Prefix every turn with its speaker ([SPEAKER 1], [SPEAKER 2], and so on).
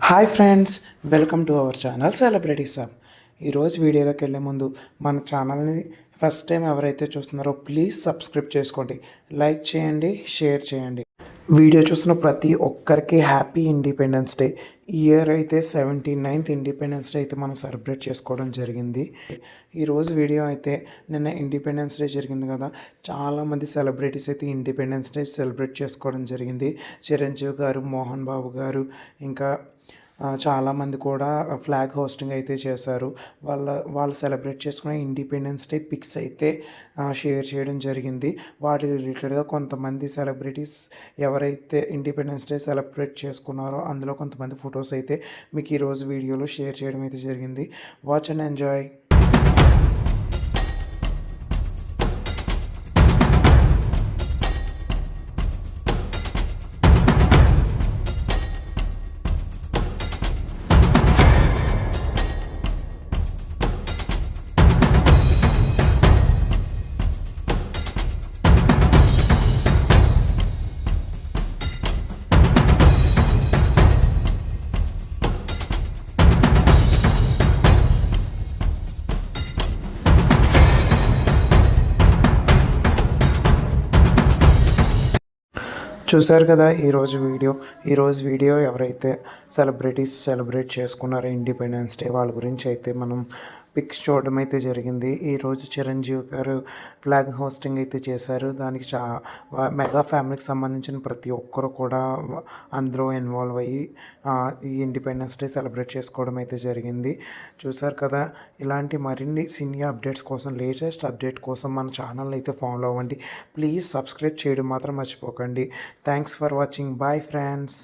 [SPEAKER 1] Hi friends, welcome to our channel celebrity Saab. ఈరోజు వీడియోలోకి వెళ్ళే ముందు మన ఛానల్ని ఫస్ట్ టైం ఎవరైతే చూస్తున్నారో ప్లీజ్ సబ్స్క్రైబ్ చేసుకోండి, లైక్ చేయండి, షేర్ చేయండి. వీడియో చూసిన ప్రతి ఒక్కరికి హ్యాపీ ఇండిపెండెన్స్ డే. ఈ ఇయర్ అయితే 79th ఇండిపెండెన్స్ డే అయితే మనం సెలబ్రేట్ చేసుకోవడం జరిగింది. ఈరోజు వీడియో అయితే నిన్న ఇండిపెండెన్స్ డే జరిగింది కదా, చాలామంది సెలబ్రిటీస్ అయితే ఇండిపెండెన్స్ డే సెలబ్రేట్ చేసుకోవడం జరిగింది. చిరంజీవి గారు, మోహన్ బాబు గారు, ఇంకా చాలామంది కూడా ఫ్లాగ్ హోస్టింగ్ అయితే చేశారు. వాళ్ళు సెలబ్రేట్ చేసుకునే ఇండిపెండెన్స్ డే పిక్స్ అయితే షేర్ చేయడం జరిగింది. వాటి రిలేటెడ్గా కొంతమంది సెలబ్రిటీస్ ఎవరైతే ఇండిపెండెన్స్ డే సెలబ్రేట్ చేసుకున్నారో అందులో కొంతమంది ఫొటోస్ అయితే మీకు ఈరోజు వీడియోలో షేర్ చేయడం అయితే జరిగింది. Watch and enjoy. చూశారు కదా ఈరోజు వీడియో ఎవరైతే సెలబ్రిటీస్ సెలబ్రేట్ చేసుకున్నారో ఇండిపెండెన్స్ డే వాళ్ళ గురించి అయితే మనం పిక్స్ చూడడం అయితే జరిగింది. ఈరోజు చిరంజీవి గారు ఫ్లాగ్ హోస్టింగ్ అయితే చేశారు. దానికి మెగా ఫ్యామిలీకి సంబంధించిన ప్రతి ఒక్కరు కూడా అందులో ఇన్వాల్వ్ అయ్యి ఈ ఇండిపెండెన్స్ డే సెలబ్రేట్ చేసుకోవడం అయితే జరిగింది. చూశారు కదా, ఇలాంటి మరిన్ని సినీ అప్డేట్స్ కోసం, లేటెస్ట్ అప్డేట్ కోసం మన ఛానల్ అయితే ఫాలో అవ్వండి. ప్లీజ్ సబ్స్క్రైబ్ చేయడం మాత్రం మర్చిపోకండి. Thanks for watching. Bye friends.